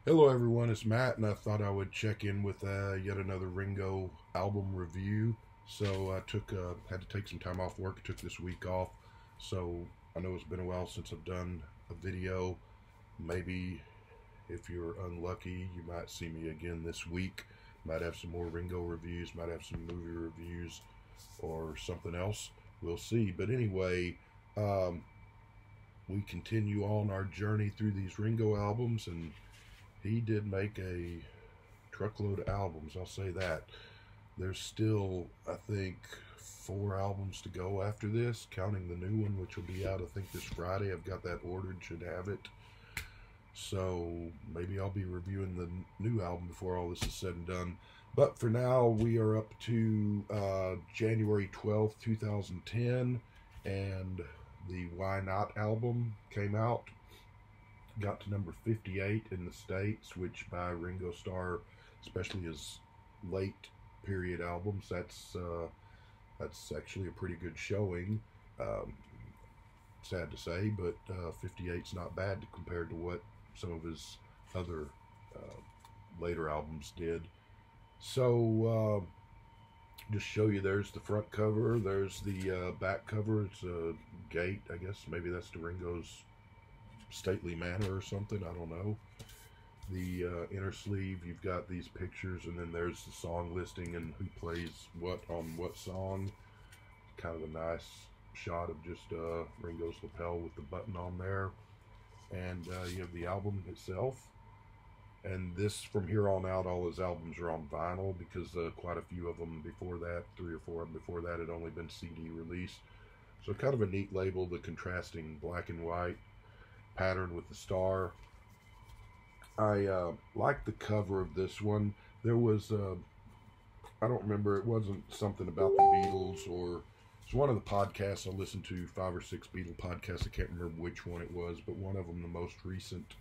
Hello everyone, it's Matt, and I thought I would check in with yet another Ringo album review. So I had to take some time off work. Took this week off, so I know it's been a while since I've done a video. Maybe if you're unlucky, you might see me again this week. Might have some more Ringo reviews, might have some movie reviews, or something else. We'll see. But anyway, um, we continue on our journey through these Ringo albums, and he did make a truckload of albums, I'll say that. There's still, I think, 4 albums to go after this, counting the new one, which will be out, I think, this Friday. I've got that ordered, should have it. So maybe I'll be reviewing the new album before all this is said and done. But for now, we are up to January 12th, 2010, and the Y-Not album came out. Got to number 58 in the States, which by Ringo Starr, especially his late period albums, that's actually a pretty good showing. Um, Sad to say, but 58's not bad compared to what some of his other later albums did. So just show you, there's the front cover, there's the back cover. It's a gate, I guess. Maybe that's the Ringo's stately manner or something, I don't know. The inner sleeve, you've got these pictures, and then there's the song listing and who plays what on what song. Kind of a nice shot of just Ringo's lapel with the button on there. And you have the album itself. And this, from here on out, all his albums are on vinyl, because quite a few of them before that, 3 or 4 of them before that, had only been CD released. So kind of a neat label, the contrasting black and white pattern with the star. I like the cover of this one. There was, I don't remember, it wasn't something about the Beatles, or it's one of the podcasts I listened to, 5 or 6 Beatle podcasts. I can't remember which one it was, but one of them, the most recent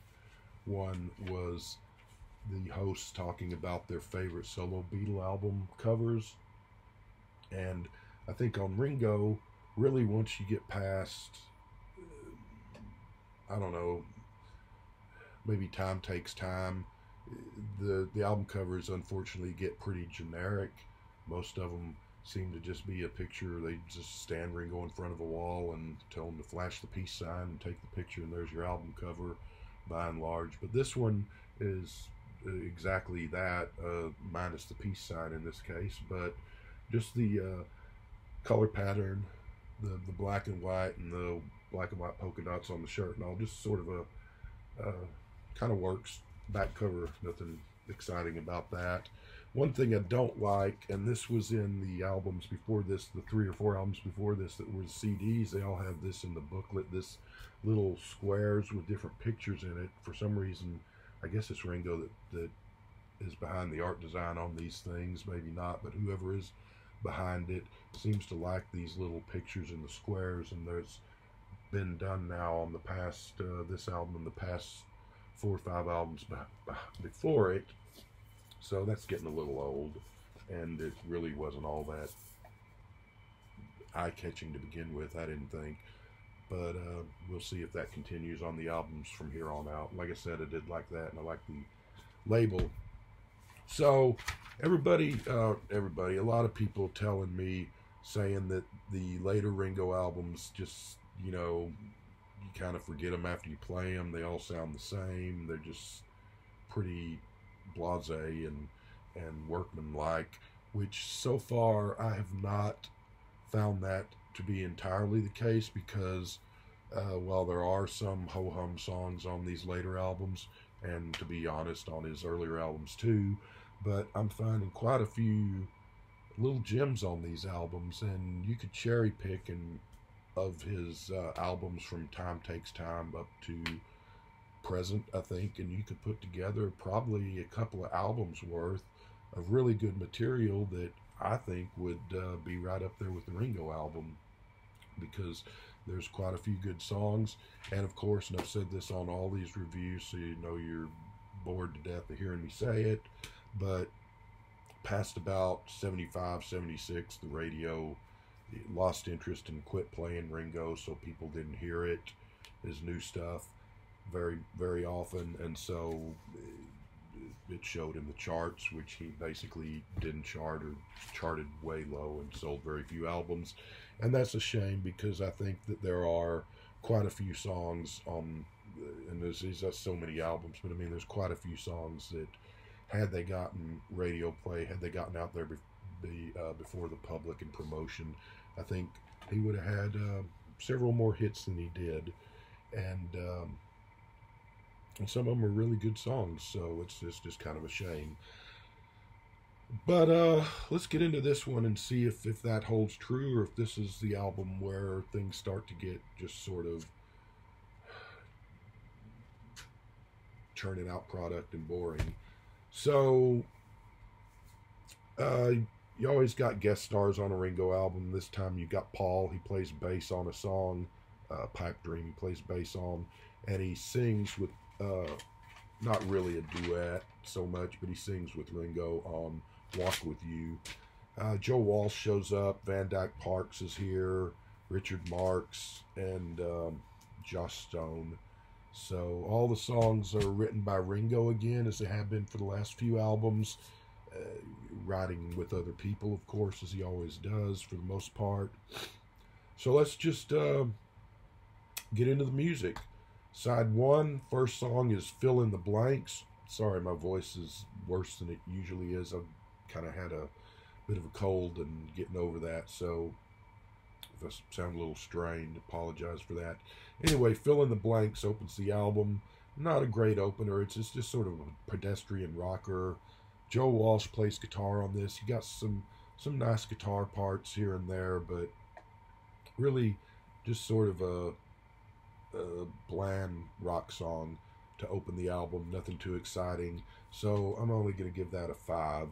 one, was the hosts talking about their favorite solo Beatle album covers. And I think on Ringo, really once you get past, I don't know, maybe Time Takes Time, the album covers unfortunately get pretty generic. Most of them seem to just be a picture. They just stand Ringo in front of a wall and tell them to flash the peace sign and take the picture, and there's your album cover by and large. But this one is exactly that, minus the peace sign in this case. But just the color pattern, the black and white, and the black and white polka dots on the shirt, and all, just sort of a kind of works. Back cover, nothing exciting about that. One thing I don't like, and this was in the albums before this, the 3 or 4 albums before this that were CDs, they all have this in the booklet, this little squares with different pictures in it. For some reason, I guess it's Ringo that is behind the art design on these things, maybe not, but whoever is behind it seems to like these little pictures in the squares. And there's been done now on the past, this album and the past 4 or 5 albums before it. So that's getting a little old, and it really wasn't all that eye-catching to begin with, I didn't think. But we'll see if that continues on the albums from here on out. Like I said, I did like that, and I like the label. So everybody, a lot of people telling me, saying that the later Ringo albums just, you kind of forget them after you play them. They all sound the same. They're just pretty blasé and workmanlike, which so far I have not found that to be entirely the case, because while there are some ho-hum songs on these later albums, and to be honest, on his earlier albums too, but I'm finding quite a few little gems on these albums, and you could cherry pick and of his albums from Time Takes Time up to present, I think, and you could put together probably a couple of albums worth of really good material that I think would be right up there with the Ringo album, because there's quite a few good songs. And of course, and I've said this on all these reviews, so you know you're bored to death of hearing me say it, but past about 75, 76, the radio lost interest and quit playing Ringo, so people didn't hear it, his new stuff, very, very often. And so it showed in the charts, which he basically didn't chart or charted way low and sold very few albums. And that's a shame because I think that there are quite a few songs on, and there's so many albums, but I mean, there's quite a few songs that had they gotten radio play, had they gotten out there before the public and promotion, I think he would have had several more hits than he did. And some of them are really good songs, so it's just kind of a shame. But let's get into this one and see if that holds true, or if this is the album where things start to get just sort of churning out product and boring. So you always got guest stars on a Ringo album. This time you got Paul. He plays bass on a song, Pipe Dream. He plays bass on, and he sings with not really a duet so much, but he sings with Ringo on Walk With You. Joe Walsh shows up. Van Dyke Parks is here. Richard Marx and Joss Stone. So all the songs are written by Ringo again, as they have been for the last few albums. Writing with other people, of course, as he always does for the most part. So let's just get into the music. Side one, first song is Fill in the Blanks. Sorry, my voice is worse than it usually is. I've kind of had a bit of a cold and getting over that, so if I sound a little strained, apologize for that. Anyway, Fill in the Blanks opens the album. Not a great opener. It's just sort of a pedestrian rocker. Joe Walsh plays guitar on this. He got some nice guitar parts here and there, but really just sort of a bland rock song to open the album. Nothing too exciting. So I'm only going to give that a 5.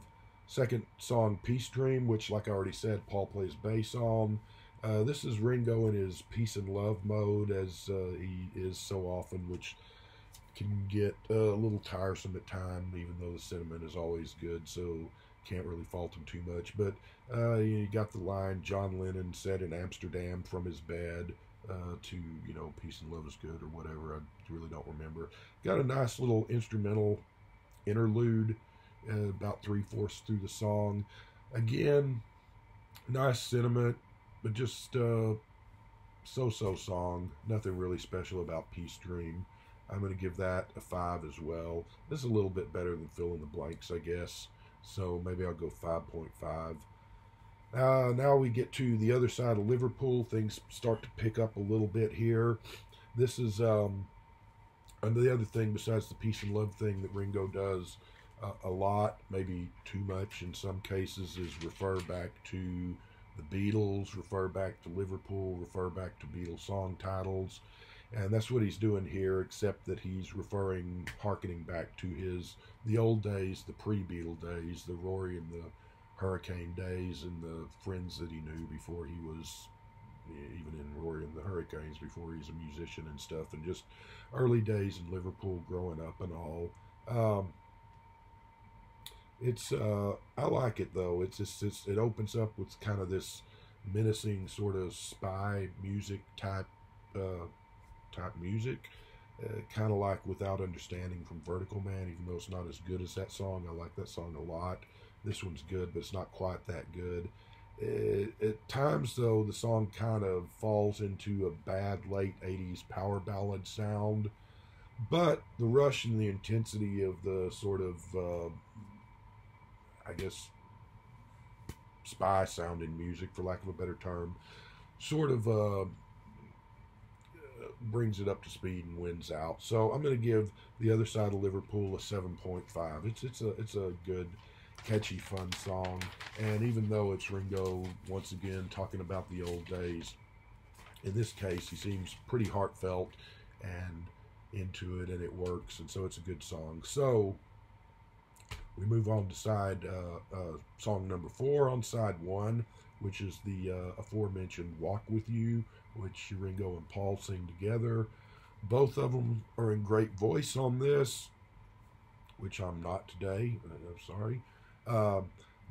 Second song, Peace Dream, which, like I already said, Paul plays bass on. This is Ringo in his peace and love mode, as he is so often, which can get a little tiresome at times, even though the sentiment is always good, so can't really fault him too much. But you got the line John Lennon said in Amsterdam from his bed to, peace and love is good, or whatever. I really don't remember. Got a nice little instrumental interlude about 3/4 through the song. Again, nice sentiment, but just so-so song. Nothing really special about Peace Dream. I'm going to give that a 5 as well. This is a little bit better than Fill in the Blanks, I guess. So maybe I'll go 5.5. Now we get to The Other Side of Liverpool. Things start to pick up a little bit here. This is and the other thing besides the peace and love thing that Ringo does a lot, maybe too much in some cases, is refer back to the Beatles, refer back to Liverpool, refer back to Beatles song titles. And that's what he's doing here, except that he's harkening back to the old days, the pre-Beatle days, the Rory and the Hurricane days, and the friends that he knew before he was, even in Rory and the Hurricanes, before he was a musician and stuff, and just early days in Liverpool growing up and all. I like it though. It opens up with kind of this menacing sort of spy music type music, kind of like Without Understanding from Vertical Man, even though it's not as good as that song. I like that song a lot. This one's good, but it's not quite that good. At times, though, the song kind of falls into a bad late 80s power ballad sound, but the rush and the intensity of the sort of, I guess, spy sounding music, for lack of a better term, sort of brings it up to speed and wins out. So I'm going to give The Other Side of Liverpool a 7.5. It's a good, catchy, fun song. And even though it's Ringo once again talking about the old days, in this case he seems pretty heartfelt and into it, and it works, and so it's a good song. So we move on to song number 4 on side 1, which is the aforementioned Walk With You, which Ringo and Paul sing together. Both of them are in great voice on this, which I'm not today. I'm sorry.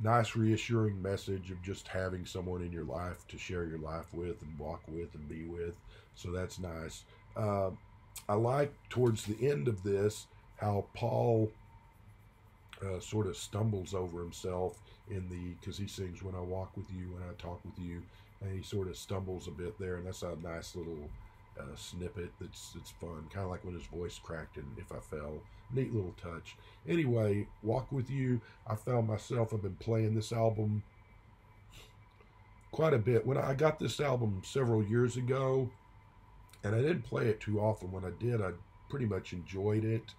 Nice reassuring message of just having someone in your life to share your life with and walk with and be with. So that's nice. I like towards the end of this how Paul sort of stumbles over himself because he sings "When I Walk with You, When I Talk with You," and he sort of stumbles a bit there, and that's a nice little snippet. It's fun, kind of like when his voice cracked in "If I Fell." Neat little touch. Anyway, "Walk with You." I found myself, I've been playing this album quite a bit. When I got this album several years ago, and I didn't play it too often. When I did, I pretty much enjoyed it.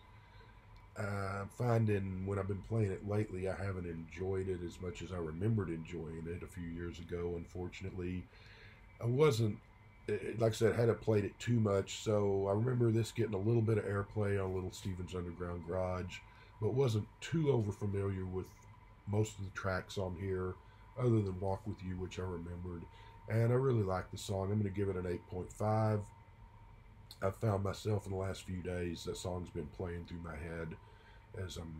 Finding when I've been playing it lately, I haven't enjoyed it as much as I remembered enjoying it a few years ago. Unfortunately, I wasn't, like I said, I hadn't played it too much, so I remember this getting a little bit of airplay on Little Steven's Underground Garage, but wasn't too over familiar with most of the tracks on here, other than "Walk with You," which I remembered. And I really like the song. I'm going to give it an 8.5. I've found myself in the last few days, that song's been playing through my head as I'm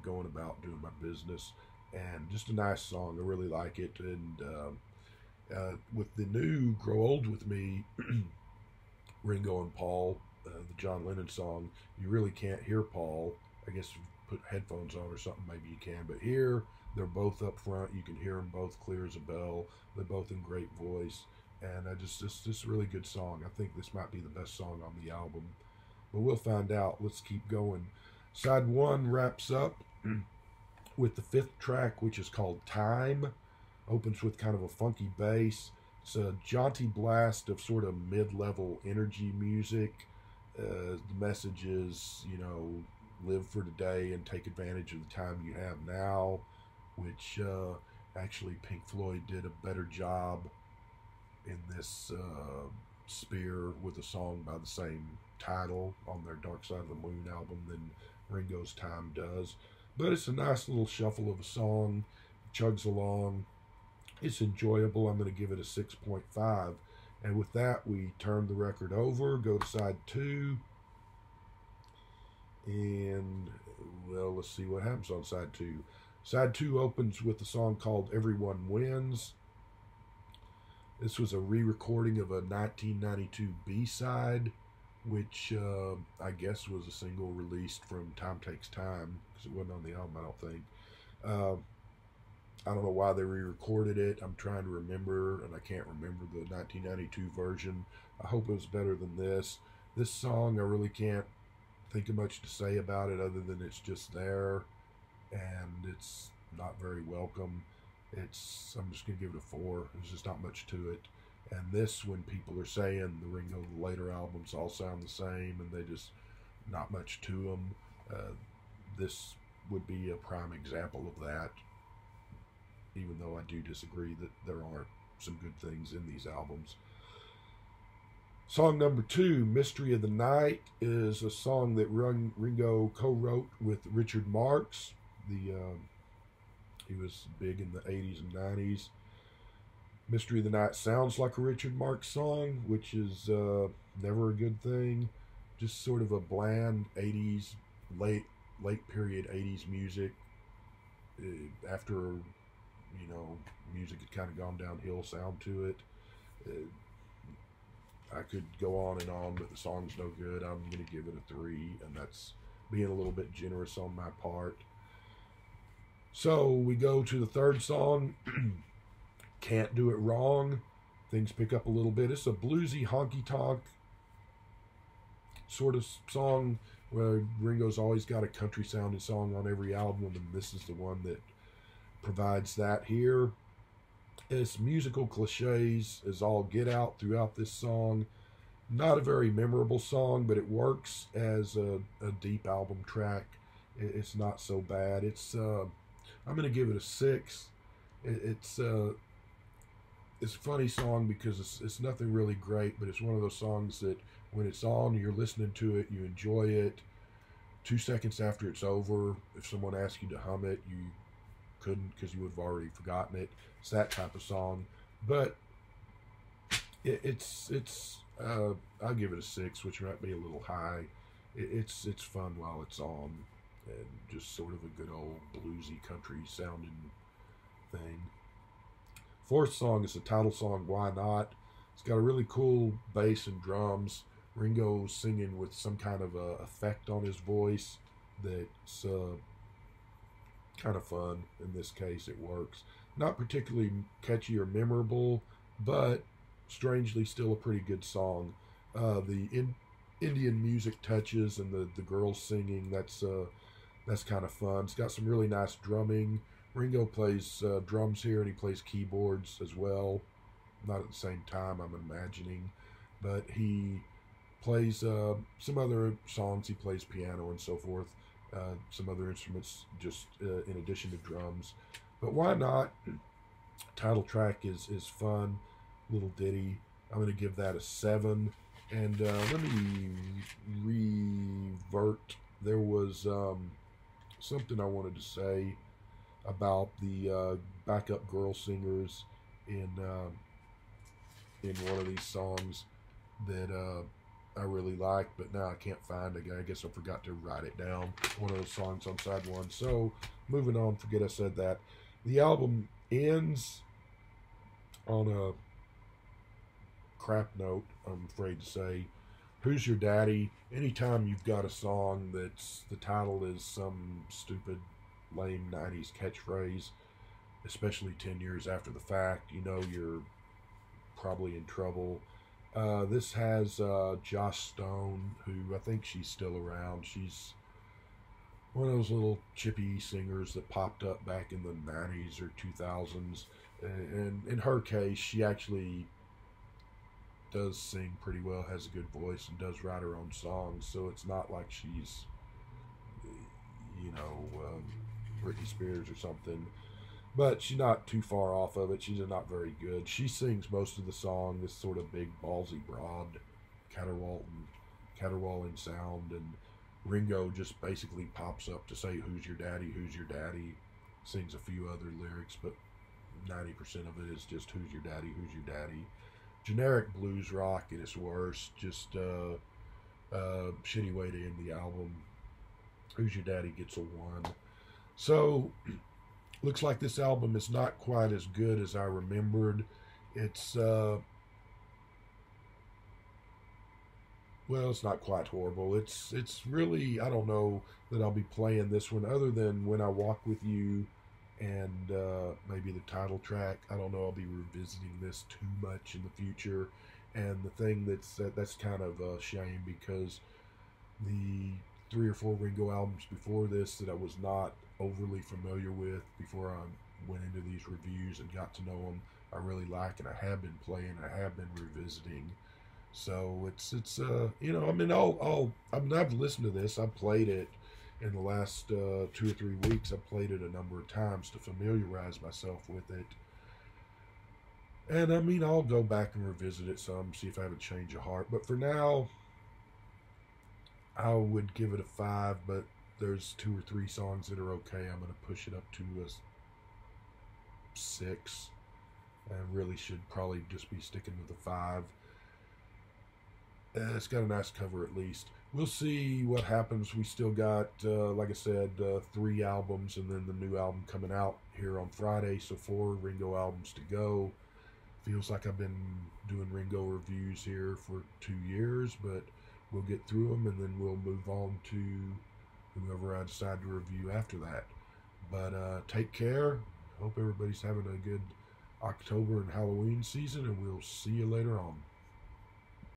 going about doing my business. And just a nice song. I really like it. And with the new "Grow Old With Me," Ringo and Paul, the John Lennon song, you really can't hear Paul. I guess if you put headphones on or something, maybe you can. But here, they're both up front. You can hear them both clear as a bell. They're both in great voice. And just a really good song. I think this might be the best song on the album. But we'll find out. Let's keep going. Side one wraps up with the fifth track, which is called "Time." Opens with kind of a funky bass. It's a jaunty blast of sort of mid-level energy music. The message is, live for today and take advantage of the time you have now, which actually Pink Floyd did a better job in this sphere with a song by the same title on their Dark Side of the Moon album than Ringo's "Time" does. But it's a nice little shuffle of a song. Chugs along. It's enjoyable. I'm going to give it a 6.5. And with that, we turn the record over, go to side two, and, well, let's see what happens on side two. Side two opens with a song called "Everyone Wins." This was a re-recording of a 1992 B-side, which I guess was a single released from "Time Takes Time," because it wasn't on the album, I don't think. I don't know why they re-recorded it. I'm trying to remember, and I can't remember the 1992 version. I hope it was better than this. This song, I really can't think of much to say about it other than it's just there, and it's not very welcome. I'm just going to give it a 4. There's just not much to it. And this, when people are saying the Ringo later albums all sound the same and they just, not much to them, this would be a prime example of that, even though I do disagree that there are some good things in these albums. Song number 2, "Mystery of the Night," is a song that Ringo co-wrote with Richard Marx. He was big in the 80s and 90s. "Mystery of the Night" sounds like a Richard Marx song, which is never a good thing. Just sort of a bland 80s, late period 80s music. After, music had kind of gone downhill sound to it. I could go on and on, but the song's no good. I'm going to give it a 3, and that's being a little bit generous on my part. So we go to the third song, "Can't Do It Wrong." Things pick up a little bit. It's a bluesy honky-tonk sort of song where Ringo's always got a country-sounding song on every album, and this is the one that provides that here. It's musical cliches as all get out throughout this song. Not a very memorable song, but it works as a deep album track. It's not so bad. I'm going to give it a 6. It's a funny song because it's nothing really great, but it's one of those songs that when it's on, you're listening to it, you enjoy it. 2 seconds after it's over, if someone asks you to hum it, you couldn't because you would have already forgotten it. It's that type of song. But I'll give it a 6, which might be a little high. It's fun while it's on, and just sort of a good old bluesy country sounding thing. Fourth song is the title song, "Y-Not." It's got a really cool bass and drums. Ringo singing with some kind of effect on his voice that's kind of fun. In this case, it works. Not particularly catchy or memorable, but strangely still a pretty good song. The Indian music touches and the girls singing, that's kind of fun. It's got some really nice drumming. Ringo plays drums here and he plays keyboards as well. Not at the same time, I'm imagining, but he plays some other songs. He plays piano and so forth, some other instruments just in addition to drums. But why not? Title track is fun, little ditty. I'm going to give that a 7. And let me revert. There was something I wanted to say about the backup girl singers in one of these songs that I really like, but now I can't find it. I guess I forgot to write it down. One of those songs on side 1. So moving on, forget I said that. The album ends on a crap note, I'm afraid to say. Who's Your Daddy? Anytime you've got a song that's the title is some stupid, lame 90s catchphrase, especially 10 years after the fact, you know you're probably in trouble. This has Joss Stone, who I think she's still around. She's one of those little chippy singers that popped up back in the 90s or 2000s. And in her case, she actually does sing pretty well, has a good voice, and does write her own songs. So it's not like she's, you know, Britney Spears or something. But she's not too far off of it. She's not very good. She sings most of the song, this sort of big, ballsy, broad, caterwauling sound. And Ringo just basically pops up to say, "Who's your daddy? Who's your daddy?" Sings a few other lyrics, but 90% of it is just, "Who's your daddy? Who's your daddy?" Generic blues rock at its worst. Just shitty way to end the album. Who's Your Daddy gets a 1. So, looks like this album is not quite as good as I remembered. It's, well, it's not quite horrible. It's really, I don't know that I'll be playing this one other than When I Walk With You and maybe the title track. I don't know, I'll be revisiting this too much in the future. And the thing that's kind of a shame, because the 3 or 4 Ringo albums before this that I was not overly familiar with before I went into these reviews and got to know them, I really like, and I have been playing, I have been revisiting. So it's you know, I mean, I've listened to this. I've played it in the last 2 or 3 weeks. I've played it a number of times to familiarize myself with it. And I mean, I'll go back and revisit it some, see if I have a change of heart. But for now, I would give it a 5, but there's 2 or 3 songs that are okay. I'm going to push it up to a 6. And really should probably just be sticking with a 5. It's got a nice cover at least. We'll see what happens. We still got, like I said, 3 albums and then the new album coming out here on Friday. So 4 Ringo albums to go. Feels like I've been doing Ringo reviews here for 2 years, but we'll get through them and then we'll move on to whoever I decide to review after that. But take care. Hope everybody's having a good October and Halloween season, and we'll see you later on.